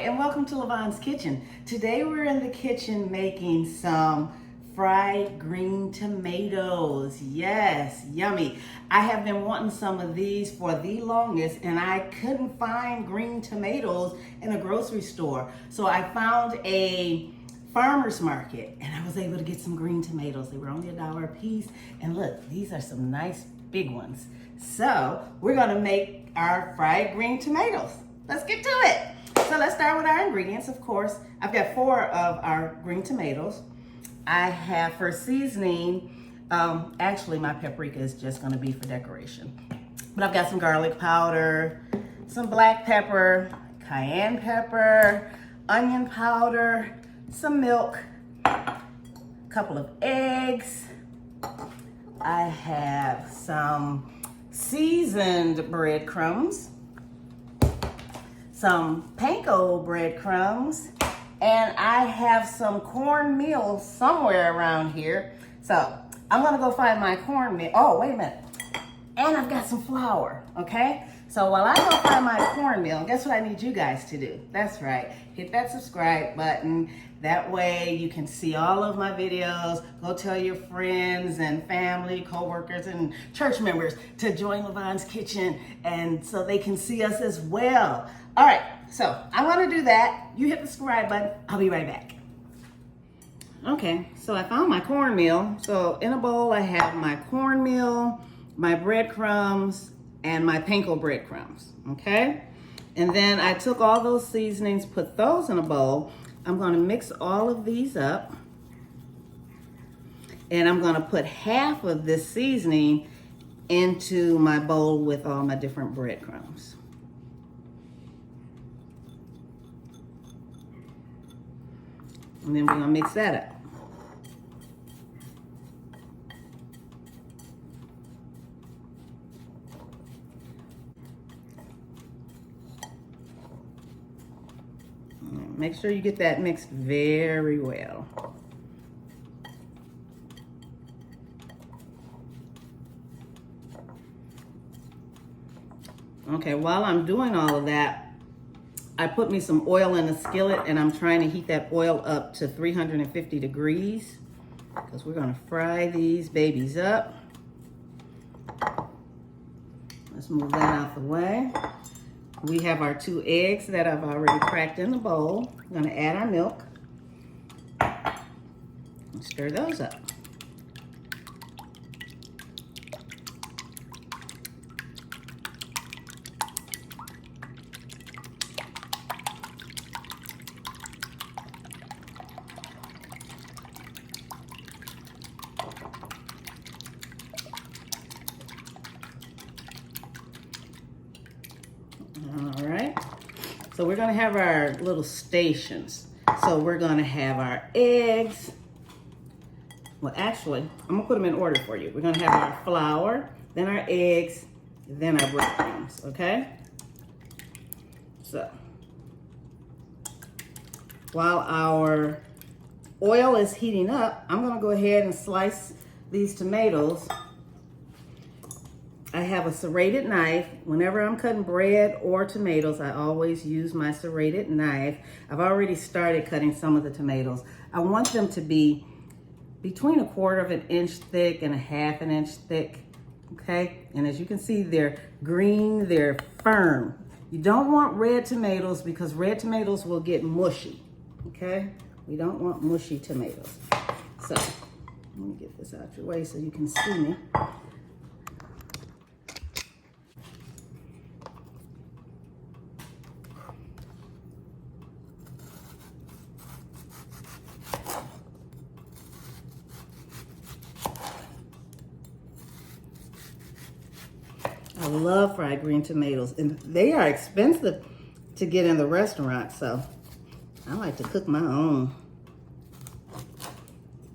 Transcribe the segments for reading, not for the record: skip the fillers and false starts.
and welcome to Lavonne's Kitchen. Today we're in the kitchen making some fried green tomatoes. Yes, yummy. I have been wanting some of these for the longest and I couldn't find green tomatoes in a grocery store. So I found a farmer's market and I was able to get some green tomatoes. They were only $1 a piece. And look, these are some nice big ones. So we're gonna make our fried green tomatoes. Let's get to it. So let's start with our ingredients, of course. I've got 4 of our green tomatoes. I have for seasoning, actually my paprika is just gonna be for decoration. But I've got some garlic powder, some black pepper, cayenne pepper, onion powder, some milk, a couple of eggs. I have some seasoned breadcrumbs, some panko breadcrumbs, and I have some cornmeal somewhere around here. So I'm gonna go find my cornmeal. Oh, wait a minute. And I've got some flour, okay? So while I go find my cornmeal, guess what I need you guys to do? That's right, hit that subscribe button. That way you can see all of my videos. Go tell your friends and family, co-workers, and church members to join Lavonne's Kitchen, and so they can see us as well. All right, so I'm gonna do that. You hit the subscribe button, I'll be right back. Okay, so I found my cornmeal. So in a bowl, I have my cornmeal, my breadcrumbs, and my panko breadcrumbs, okay? And then I took all those seasonings, put those in a bowl. I'm gonna mix all of these up. And I'm gonna put half of this seasoning into my bowl with all my different breadcrumbs. And then we're gonna mix that up. Make sure you get that mixed very well. Okay, while I'm doing all of that, I put me some oil in a skillet and I'm trying to heat that oil up to 350 degrees because we're gonna fry these babies up. Let's move that out the way. We have our 2 eggs that I've already cracked in the bowl. We're gonna add our milk and stir those up. All right, so we're gonna have our little stations. So we're gonna have our eggs. Well, actually, I'm gonna put them in order for you. We're gonna have our flour, then our eggs, then our breadcrumbs, okay? So, while our oil is heating up, I'm gonna go ahead and slice these tomatoes. I have a serrated knife. Whenever I'm cutting bread or tomatoes, I always use my serrated knife. I've already started cutting some of the tomatoes. I want them to be between 1/4 of an inch thick and 1/2 an inch thick, okay? And as you can see, they're green, they're firm. You don't want red tomatoes because red tomatoes will get mushy, okay? We don't want mushy tomatoes. So, let me get this out your way so you can see me. I love fried green tomatoes, and they are expensive to get in the restaurant, so I like to cook my own.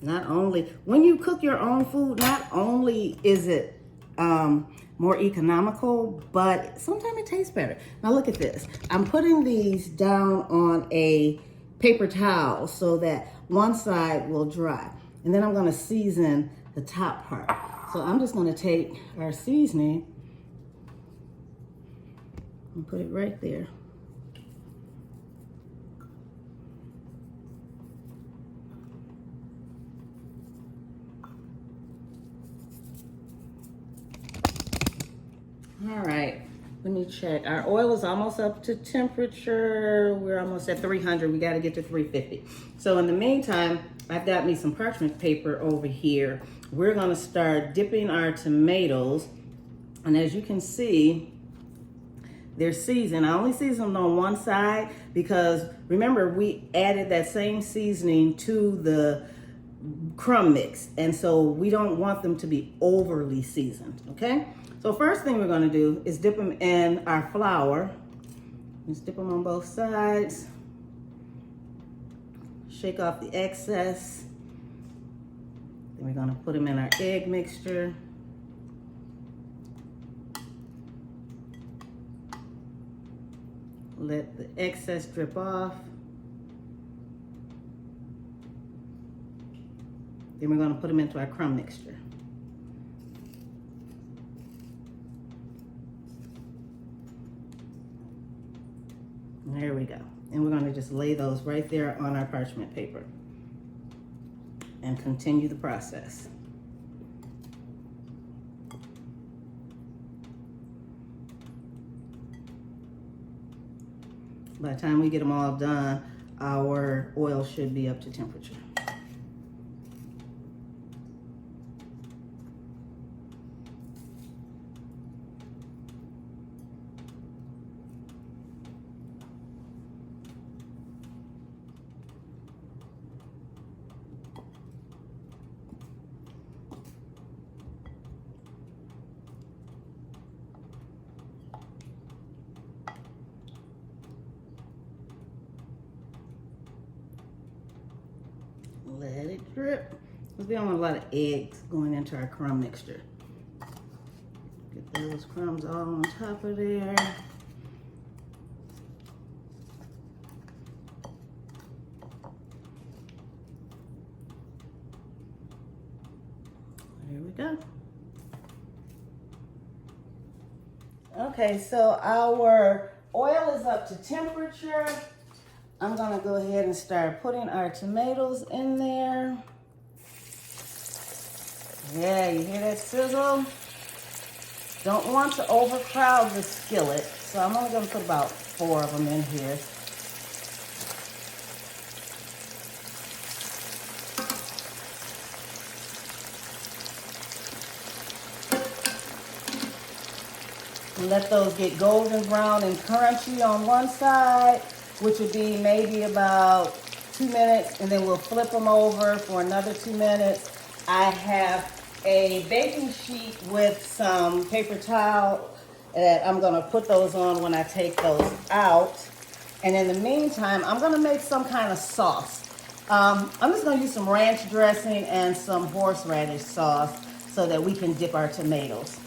Not only, when you cook your own food, not only is it more economical, but sometimes it tastes better. Now look at this. I'm putting these down on a paper towel so that one side will dry. And then I'm gonna season the top part. So I'm just gonna take our seasoning and put it right there. check. Our oil is almost up to temperature. We're almost at 300. We got to get to 350. So in the meantime, I've got me some parchment paper over here. We're going to start dipping our tomatoes. And as you can see, they're seasoned. I only seasoned them on one side because remember, we added that same seasoning to the crumb mix. And so we don't want them to be overly seasoned, okay? So first thing we're gonna do is dip them in our flour. Just dip them on both sides. Shake off the excess. Then we're gonna put them in our egg mixture. Let the excess drip off. Then we're gonna put them into our crumb mixture. There we go. And we're gonna just lay those right there on our parchment paper and continue the process. By the time we get them all done, our oil should be up to temperature. Let it drip. Because we don't want a lot of eggs going into our crumb mixture. Get those crumbs all on top of there. There we go. Okay, so our oil is up to temperature. I'm gonna go ahead and start putting our tomatoes in there. Yeah, you hear that sizzle? Don't want to overcrowd the skillet, so I'm only gonna put about 4 of them in here. Let those get golden brown and crunchy on one side, which would be maybe about 2 minutes, and then we'll flip them over for another 2 minutes. I have a baking sheet with some paper towel that I'm gonna put those on when I take those out. And in the meantime, I'm gonna make some kind of sauce. I'm just gonna use some ranch dressing and some horseradish sauce so that we can dip our tomatoes.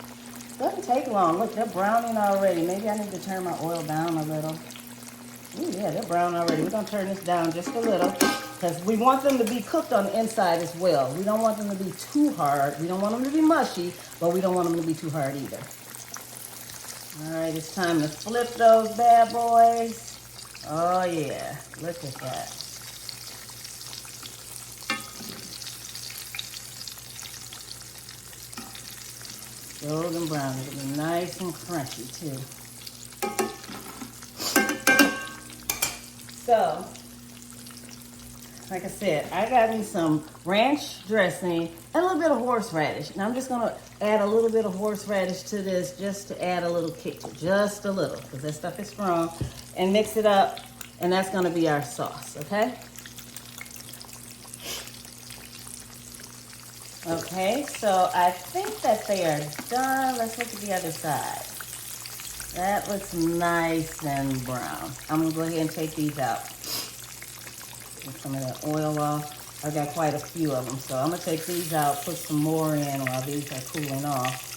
Doesn't take long. Look, they're browning already. Maybe I need to turn my oil down a little. Ooh, yeah, they're brown already. We're gonna turn this down just a little because we want them to be cooked on the inside as well. We don't want them to be too hard. We don't want them to be mushy, but we don't want them to be too hard either. All right, it's time to flip those bad boys. Oh yeah, look at that. Golden brown, it'll be nice and crunchy too. So, like I said, I got me some ranch dressing and a little bit of horseradish. And I'm just gonna add a little bit of horseradish to this just to add a little kick to it, just a little, because that stuff is strong. And mix it up, and that's gonna be our sauce, okay? Okay, so I think that they are done. Let's look at the other side. That looks nice and brown. I'm gonna go ahead and take these out. Get some of that oil off. I've got quite a few of them, so I'm gonna take these out, put some more in while these are cooling off.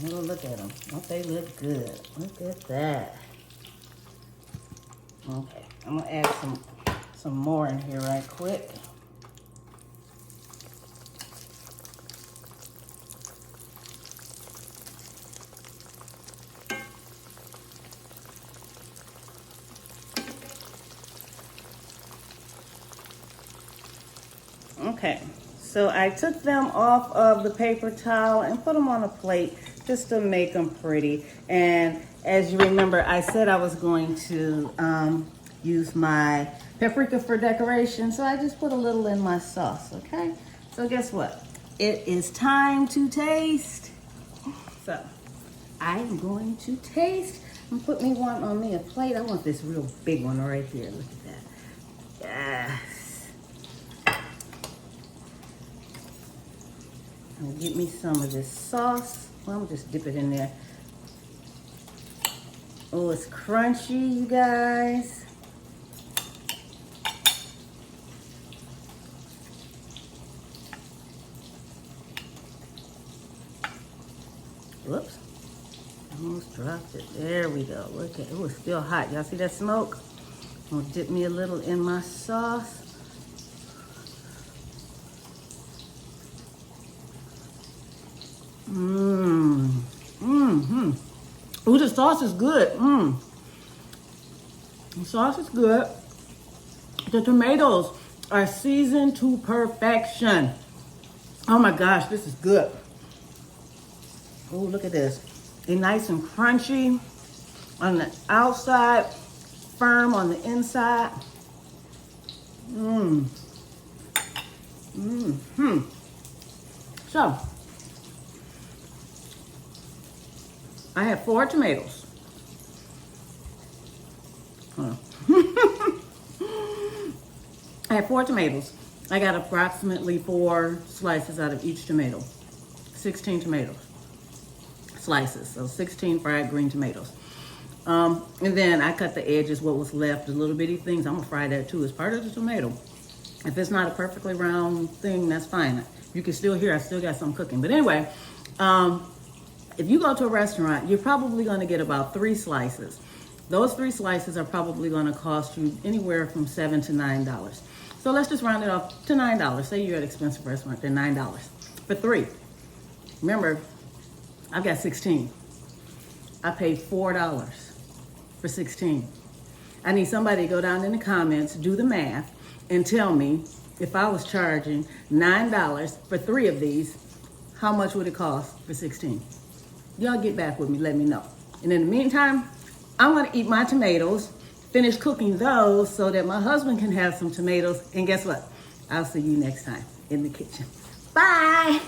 Oh, look at them. Don't they look good? Look at that. Okay, I'm gonna add some more in here right quick. Okay, so I took them off of the paper towel and put them on a plate just to make them pretty. And as you remember, I said I was going to use my paprika for decoration, so I just put a little in my sauce, okay? So guess what? It is time to taste. So I'm going to taste and put me one on me a plate. I want this real big one right here. Look at that. Yes. And get me some of this sauce. Well, I'm just dip it in there. Oh, it's crunchy, you guys. Whoops. Almost dropped it. There we go. Look at it. Oh, it's still hot. Y'all see that smoke? I'm gonna dip me a little in my sauce. Ooh, the sauce is good. The sauce is good. The tomatoes are seasoned to perfection. Oh my gosh, this is good. Oh, look at this. They're nice and crunchy on the outside, firm on the inside. So, I have 4 tomatoes. I have 4 tomatoes. I got approximately 4 slices out of each tomato. 16 tomatoes. Slices, so 16 fried green tomatoes. And then I cut the edges, what was left, the little bitty things. I'm gonna fry that too as part of the tomato. If it's not a perfectly round thing, that's fine. You can still hear I still got some cooking. But anyway, if you go to a restaurant, you're probably gonna get about 3 slices. Those 3 slices are probably gonna cost you anywhere from $7 to $9. So let's just round it off to $9. Say you're at an expensive restaurant, they're $9 for 3. Remember, I've got 16. I paid $4 for 16. I need somebody to go down in the comments, do the math, and tell me if I was charging $9 for 3 of these, how much would it cost for 16? Y'all get back with me, let me know. And in the meantime, I'm gonna eat my tomatoes, finish cooking those so that my husband can have some tomatoes. And guess what? I'll see you next time in the kitchen. Bye.